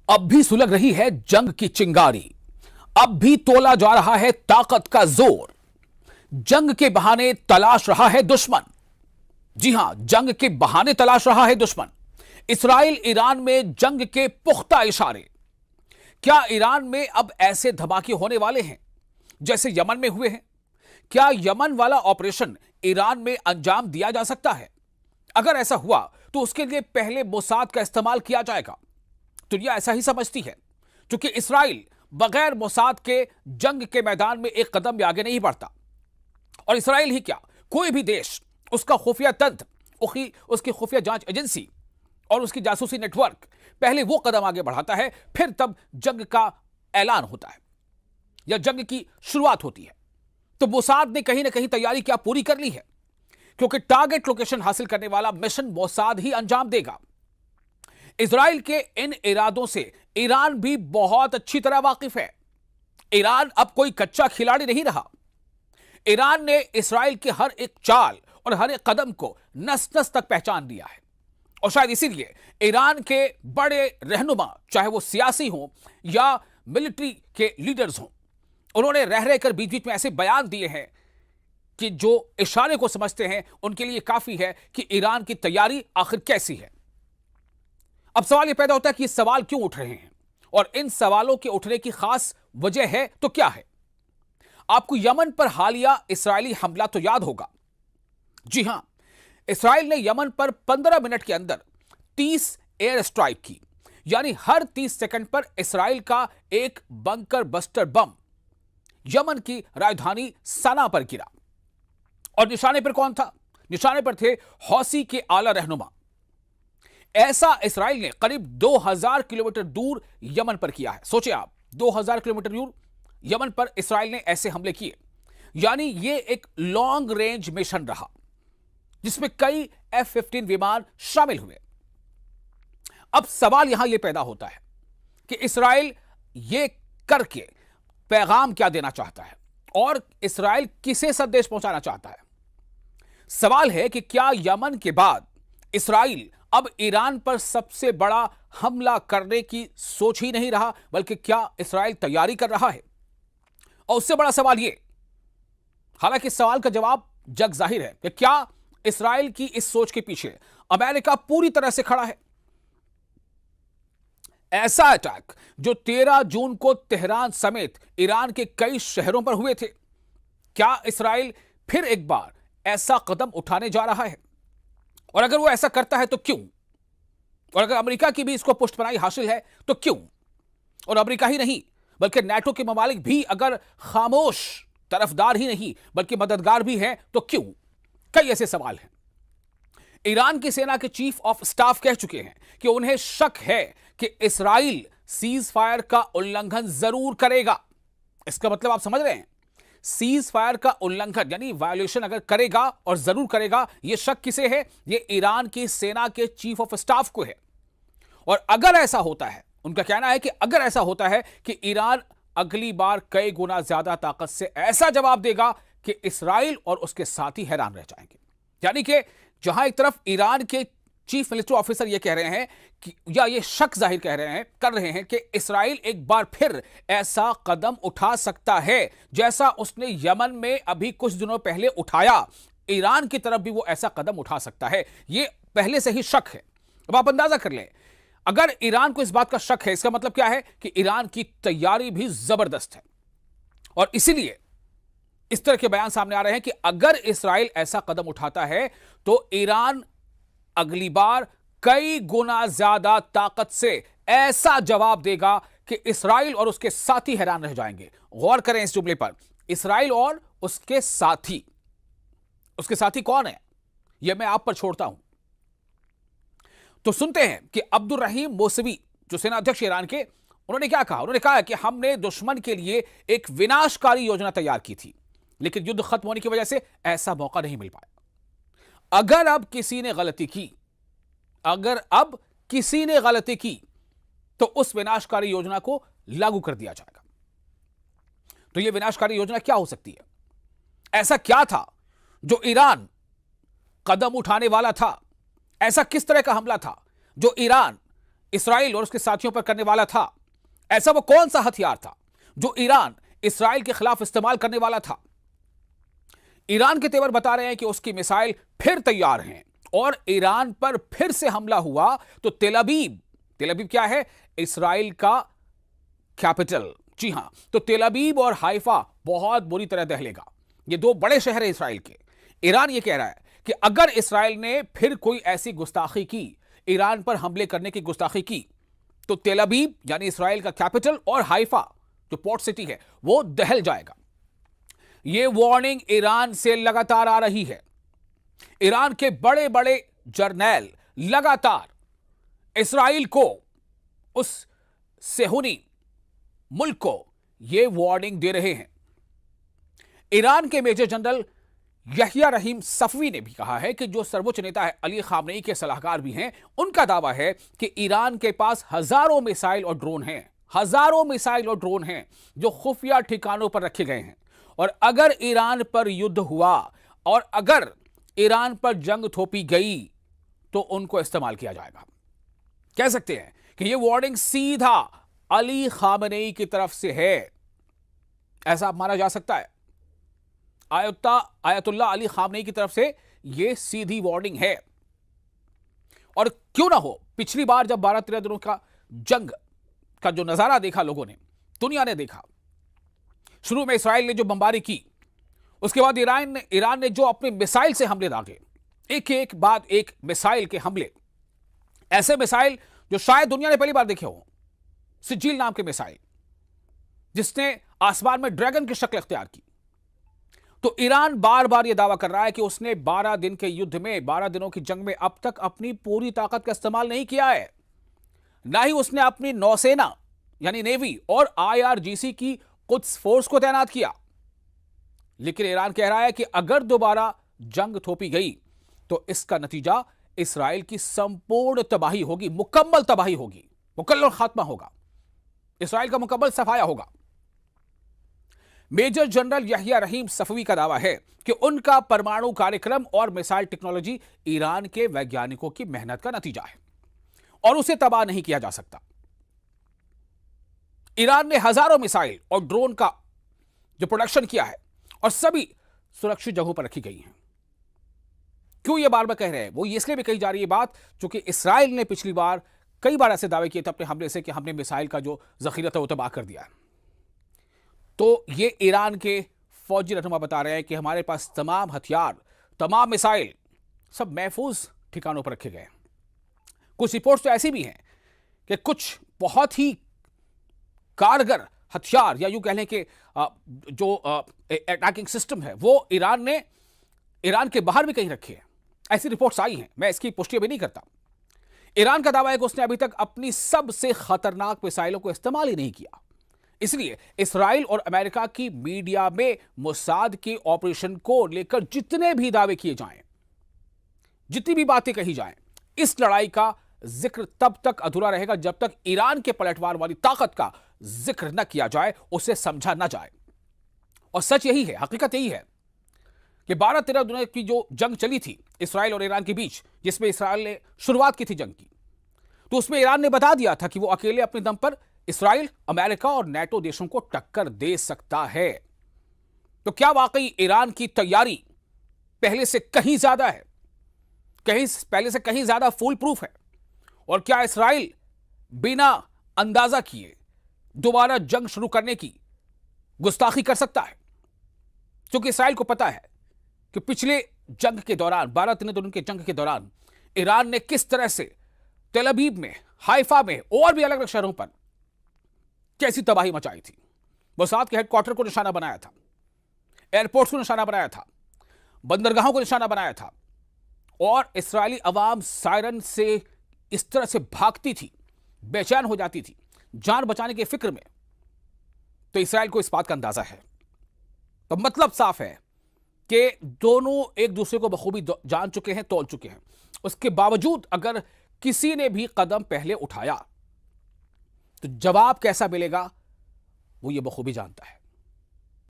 अब भी सुलग रही है जंग की चिंगारी। अब भी तोला जा रहा है ताकत का जोर। जंग के बहाने तलाश रहा है दुश्मन। जी हां, जंग के बहाने तलाश रहा है दुश्मन। इसराइल ईरान में जंग के पुख्ता इशारे। क्या ईरान में अब ऐसे धमाके होने वाले हैं जैसे यमन में हुए हैं? क्या यमन वाला ऑपरेशन ईरान में अंजाम दिया जा सकता है? अगर ऐसा हुआ तो उसके लिए पहले मोसाद का इस्तेमाल किया जाएगा। दुनिया ऐसा ही समझती है, क्योंकि इसराइल बगैर मोसाद के जंग के मैदान में एक कदम भी आगे नहीं बढ़ता। और इसराइल ही क्या, कोई भी देश, उसका खुफिया तंत्र, उसकी खुफिया जांच एजेंसी और उसकी जासूसी नेटवर्क पहले वो कदम आगे बढ़ाता है, फिर तब जंग का ऐलान होता है या जंग की शुरुआत होती है। तो मोसाद ने कहीं ना कहीं तैयारी क्या पूरी कर ली है, क्योंकि टारगेट लोकेशन हासिल करने वाला मिशन मोसाद ही अंजाम देगा। इजराइल के इन इरादों से ईरान भी बहुत अच्छी तरह वाकिफ है। ईरान अब कोई कच्चा खिलाड़ी नहीं रहा। ईरान ने इस्राइल के हर एक चाल और हर एक कदम को नस नस तक पहचान लिया है। और शायद इसीलिए ईरान के बड़े रहनुमा, चाहे वो सियासी हों या मिलिट्री के लीडर्स हों, उन्होंने रह रहकर बीच बीच में ऐसे बयान दिए हैं कि जो इशारे को समझते हैं उनके लिए काफी है कि ईरान की तैयारी आखिर कैसी है। अब सवाल यह पैदा होता है कि ये सवाल क्यों उठ रहे हैं और इन सवालों के उठने की खास वजह है तो क्या है? आपको यमन पर हालिया इस्राएली हमला तो याद होगा। जी हां, इस्राएल ने यमन पर 15 मिनट के अंदर 30 एयर स्ट्राइक की, यानी हर 30 सेकंड पर इस्राएल का एक बंकर बस्टर बम यमन की राजधानी सना पर गिरा। और निशाने पर कौन था? निशाने पर थे हौसी के आला रहनुमा। ऐसा इस्राएल ने करीब 2000 किलोमीटर दूर यमन पर किया है। सोचिए आप, 2000 किलोमीटर दूर यमन पर इस्राएल ने ऐसे हमले किए, यानी यह एक लॉन्ग रेंज मिशन रहा जिसमें कई F-15 विमान शामिल हुए। अब सवाल यहां यह पैदा होता है कि इस्राएल यह करके पैगाम क्या देना चाहता है और इस्राएल किसे संदेश पहुंचाना चाहता है। सवाल है कि क्या यमन के बाद इस्राएल अब ईरान पर सबसे बड़ा हमला करने की सोच ही नहीं रहा, बल्कि क्या इस्राएल तैयारी कर रहा है? और उससे बड़ा सवाल यह, हालांकि इस सवाल का जवाब जग जाहिर है कि क्या इस्राएल की इस सोच के पीछे अमेरिका पूरी तरह से खड़ा है? ऐसा अटैक जो 13 जून को तेहरान समेत ईरान के कई शहरों पर हुए थे, क्या इस्राएल फिर एक बार ऐसा कदम उठाने जा रहा है? और अगर वो ऐसा करता है तो क्यों? और अगर अमेरिका की भी इसको पुष्टपनाही हासिल है तो क्यों? और अमेरिका ही नहीं बल्कि नाटो के ममालिक भी अगर खामोश तरफदार ही नहीं बल्कि मददगार भी हैं तो क्यों? कई ऐसे सवाल हैं। ईरान की सेना के चीफ ऑफ स्टाफ कह चुके हैं कि उन्हें शक है कि इस्राइल सीज फायर का उल्लंघन जरूर करेगा। इसका मतलब आप समझ रहे हैं, सीज फायर का उल्लंघन यानी वायोलेशन अगर करेगा और जरूर करेगा, यह शक किसे है? यह ईरान की सेना के चीफ ऑफ स्टाफ को है। और अगर ऐसा होता है, उनका कहना है कि अगर ऐसा होता है कि ईरान अगली बार कई गुना ज्यादा ताकत से ऐसा जवाब देगा कि इस्राइल और उसके साथी हैरान रह जाएंगे। यानी कि जहां एक तरफ ईरान के चीफ मिलिट्री ऑफिसर यह कह रहे हैं कि या ये शक जाहिर कर रहे हैं कि इस्राइल एक बार फिर ऐसा कदम उठा सकता है जैसा उसने यमन में अभी कुछ दिनों पहले उठाया, ईरान की तरफ भी वो ऐसा कदम उठा सकता है। ये पहले से ही शक है। अब आप अंदाजा कर लें, अगर ईरान को इस बात का शक है, इसका मतलब क्या है कि ईरान की तैयारी भी जबरदस्त है। और इसीलिए इस तरह के बयान सामने आ रहे हैं कि अगर इस्राइल ऐसा कदम उठाता है तो ईरान अगली बार कई गुना ज्यादा ताकत से ऐसा जवाब देगा कि इस्राइल और उसके साथी हैरान रह जाएंगे। गौर करें इस जुमले पर, इस्राइल और उसके साथी। उसके साथी कौन है, यह मैं आप पर छोड़ता हूं। तो सुनते हैं कि अब्दुल रहीम मौसवी, जो सेनाध्यक्ष ईरान के, उन्होंने क्या कहा। उन्होंने कहा कि हमने दुश्मन के लिए एक विनाशकारी योजना तैयार की थी, लेकिन युद्ध खत्म होने की वजह से ऐसा मौका नहीं मिल पाया। अगर अब किसी ने गलती की तो उस विनाशकारी योजना को लागू कर दिया जाएगा। तो यह विनाशकारी योजना क्या हो सकती है? ऐसा क्या था जो ईरान कदम उठाने वाला था? ऐसा किस तरह का हमला था जो ईरान इसराइल और उसके साथियों पर करने वाला था? ऐसा वो कौन सा हथियार था जो ईरान इसराइल के खिलाफ इस्तेमाल करने वाला था? ईरान के तेवर बता रहे हैं कि उसकी मिसाइल फिर तैयार हैं और ईरान पर फिर से हमला हुआ तो तेल अवीव क्या है? इसराइल का कैपिटल। जी हां, तो तेल अवीव और हाइफा बहुत बुरी तरह दहलेगा। ये दो बड़े शहर हैं इसराइल के। ईरान ये कह रहा है कि अगर इसराइल ने फिर कोई ऐसी गुस्ताखी की, ईरान पर हमले करने की गुस्ताखी की, तो तेल अवीव यानी इसराइल का कैपिटल और हाइफा जो पोर्ट सिटी है वो दहल जाएगा। यह वार्निंग ईरान से लगातार आ रही है। ईरान के बड़े बड़े जर्नैल लगातार इसराइल को, उस सेहूनी मुल्क को यह वार्निंग दे रहे हैं। ईरान के मेजर जनरल यहिया रहीम सफवी ने भी कहा है कि जो सर्वोच्च नेता है अली खामनेई के सलाहकार भी हैं, उनका दावा है कि ईरान के पास हजारों मिसाइल और ड्रोन हैं जो खुफिया ठिकानों पर रखे गए हैं और अगर ईरान पर युद्ध हुआ और अगर ईरान पर जंग थोपी गई तो उनको इस्तेमाल किया जाएगा। कह सकते हैं कि यह वार्निंग सीधा अली खामनेई की तरफ से है, ऐसा माना जा सकता है। आयतुल्लाह अली खामनेई की तरफ से यह सीधी वार्निंग है। और क्यों ना हो, पिछली बार जब 12-13 दिनों का जंग का जो नजारा देखा लोगों ने, दुनिया ने देखा, शुरू में इसराइल ने जो बमबारी की, उसके बाद ईरान ने जो अपने मिसाइल से हमले दागे, एक बाद एक मिसाइल के हमले, ऐसे मिसाइल जो शायद दुनिया ने पहली बार देखे हो, सिजिल नाम के मिसाइल जिसने आसमान में ड्रैगन की शक्ल इख्तियार की। तो ईरान बार बार यह दावा कर रहा है कि उसने 12 दिन के युद्ध में, 12 दिनों की जंग में अब तक अपनी पूरी ताकत का इस्तेमाल नहीं किया है, ना ही उसने अपनी नौसेना यानी नेवी और IRGC की कुछ फोर्स को तैनात किया। लेकिन ईरान कह रहा है कि अगर दोबारा जंग थोपी गई तो इसका नतीजा इसराइल की संपूर्ण तबाही होगी, मुकम्मल तबाही होगी, मुकम्मल खात्मा होगा, इसराइल का मुकम्मल सफाया होगा। मेजर जनरल यहिया रहीम सफवी का दावा है कि उनका परमाणु कार्यक्रम और मिसाइल टेक्नोलॉजी ईरान के वैज्ञानिकों की मेहनत का नतीजा है और उसे तबाह नहीं किया जा सकता। ईरान ने हजारों मिसाइल और ड्रोन का जो प्रोडक्शन किया है और सभी सुरक्षित जगहों पर रखी गई हैं। क्यों ये बार बार कह रहे हैं? वो इसलिए भी कही जा रही है बात क्योंकि इसराइल ने पिछली बार कई बार ऐसे दावे किए थे अपने हमले से कि हमने मिसाइल का जो जखीरा था वो तबाह कर दिया। तो ये ईरान के फौजी रहनुमा बता रहे हैं कि हमारे पास तमाम हथियार, तमाम मिसाइल सब महफूज ठिकानों पर रखे गए। कुछ रिपोर्ट्स तो ऐसी भी हैं कि कुछ बहुत ही कारगर हथियार या यूं कह लें कि जो अटैकिंग सिस्टम है वो ईरान के बाहर भी कहीं रखे हैं। ऐसी रिपोर्ट्स आई हैं, मैं इसकी पुष्टि अभी नहीं करता। ईरान का दावा है कि उसने अभी तक अपनी सबसे खतरनाक मिसाइलों को इस्तेमाल ही नहीं किया। इसलिए इसराइल और अमेरिका की मीडिया में मोसाद के ऑपरेशन को लेकर जितने भी दावे किए जाएं, जितनी भी बातें कही जाएं, इस लड़ाई का जिक्र तब तक अधूरा रहेगा जब तक ईरान के पलटवार वाली ताकत का जिक्र न किया जाए, उसे समझा न जाए। और सच यही है, हकीकत यही है कि 12-13 दिनों की जो जंग चली थी इसराइल और ईरान के बीच, जिसमें इसराइल ने शुरुआत की थी जंग की, तो उसमें ईरान ने बता दिया था कि वो अकेले अपने दम पर इसराइल, अमेरिका और नेटो देशों को टक्कर दे सकता है। तो क्या वाकई ईरान की तैयारी पहले से कहीं ज्यादा है, पहले से कहीं ज्यादा फुल प्रूफ है? और क्या इसराइल बिना अंदाजा किए दोबारा जंग शुरू करने की गुस्ताखी कर सकता है? क्योंकि इसराइल को पता है कि पिछले जंग के दौरान, 12-13 दिनों के जंग के दौरान ईरान ने किस तरह से तेल अवीव में, हाइफा में और भी अलग अलग शहरों पर कैसी तबाही मचाई थी। मोसाद के हेडक्वार्टर को निशाना बनाया था, एयरपोर्ट्स को निशाना बनाया था, बंदरगाहों को निशाना बनाया था और इस्राएली अवाम सायरन से इस तरह से भागती थी, बेचैन हो जाती थी जान बचाने की फिक्र में। तो इसराइल को इस बात का अंदाजा है। तो मतलब साफ है कि दोनों एक दूसरे को बखूबी जान चुके हैं, तोल चुके हैं। उसके बावजूद अगर किसी ने भी कदम पहले उठाया तो जवाब कैसा मिलेगा वो ये बखूबी जानता है।